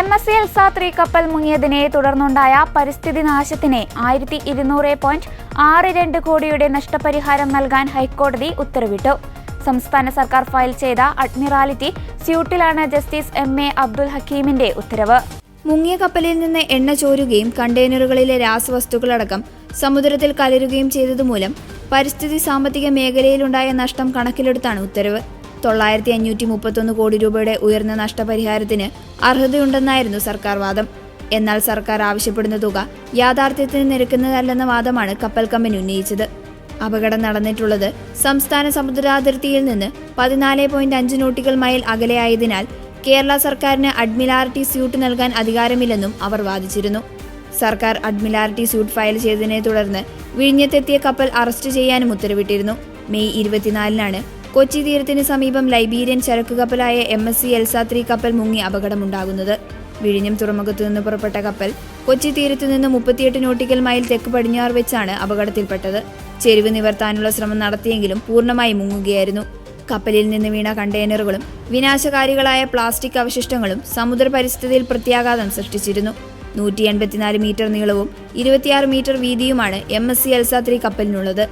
MSC Elsa 3 കപ്പൽ മുങ്ങിയതിനെ തുടർന്നുണ്ടായ പരിസ്ഥിതി നാശത്തിന് 1200.62 കോടിയുടെ നഷ്ടപരിഹാരം നൽകാൻ ഹൈക്കോടതി ഉത്തരവിട്ടു. സംസ്ഥാന സർക്കാർ ഫയൽ ചെയ്ത അഡ്മിറാലിറ്റി സ്യൂട്ടിലാണ് ജസ്റ്റിസ് MA അബ്ദുൽ ഹക്കീമിന്റെ ഉത്തരവ്. മുങ്ങിയ കപ്പലിൽ നിന്ന് എണ്ണ ചോരുകയും കണ്ടെയ്നറുകളിലെ രാസവസ്തുക്കളടക്കം സമുദ്രത്തിൽ കലരുകയും ചെയ്തതുമൂലം പരിസ്ഥിതി സാമ്പത്തിക മേഖലയിലുണ്ടായ നഷ്ടം കണക്കിലെടുത്താണ് ഉത്തരവ്. 9531 കോടി രൂപയുടെ ഉയർന്ന നഷ്ടപരിഹാരത്തിന് അർഹതയുണ്ടെന്നായിരുന്നു സർക്കാർ വാദം. എന്നാൽ സർക്കാർ ആവശ്യപ്പെടുന്ന തുക യാഥാർത്ഥ്യത്തിന് നിരക്കുന്നതല്ലെന്ന വാദമാണ് കപ്പൽ കമ്പനി ഉന്നയിച്ചത്. അപകടം നടന്നിട്ടുള്ളത് സംസ്ഥാന സമുദ്രാതിർത്തിയിൽ നിന്ന് 14.5 നോട്ടിക്കൽ മൈൽ അകലെയായതിനാൽ കേരള സർക്കാരിന് അഡ്മിറാലിറ്റി സ്യൂട്ട് നൽകാൻ അധികാരമില്ലെന്നും അവർ വാദിച്ചിരുന്നു. സർക്കാർ അഡ്മിറാലിറ്റി സ്യൂട്ട് ഫയൽ ചെയ്തതിനെ തുടർന്ന് വിഴിഞ്ഞത്തെത്തിയ കപ്പൽ അറസ്റ്റ് ചെയ്യാനും ഉത്തരവിട്ടിരുന്നു. മെയ് 24-നാണ് കൊച്ചി തീരത്തിന് സമീപം ലൈബീരിയൻ ചരക്ക് കപ്പലായ MSC Elsa 3 കപ്പൽ മുങ്ങി അപകടമുണ്ടാകുന്നത്. വിഴിഞ്ഞം തുറമുഖത്തു നിന്ന് പുറപ്പെട്ട കപ്പൽ കൊച്ചി തീരത്തു നിന്ന് 38 നോട്ടിക്കൽ മൈൽ തെക്ക് പടിഞ്ഞാറ് വെച്ചാണ് അപകടത്തിൽപ്പെട്ടത്. ചെരിവ് നിവർത്താനുള്ള ശ്രമം നടത്തിയെങ്കിലും പൂർണ്ണമായി മുങ്ങുകയായിരുന്നു. കപ്പലിൽ നിന്ന് വീണ കണ്ടെയ്നറുകളും വിനാശകാരികളായ പ്ലാസ്റ്റിക് അവശിഷ്ടങ്ങളും സമുദ്ര പരിസ്ഥിതിയിൽ പ്രത്യാഘാതം സൃഷ്ടിച്ചിരുന്നു. 184 മീറ്റർ നീളവും 26 മീറ്റർ വീതിയുമാണ് MSC Elsa 3 കപ്പലിനുള്ളത്.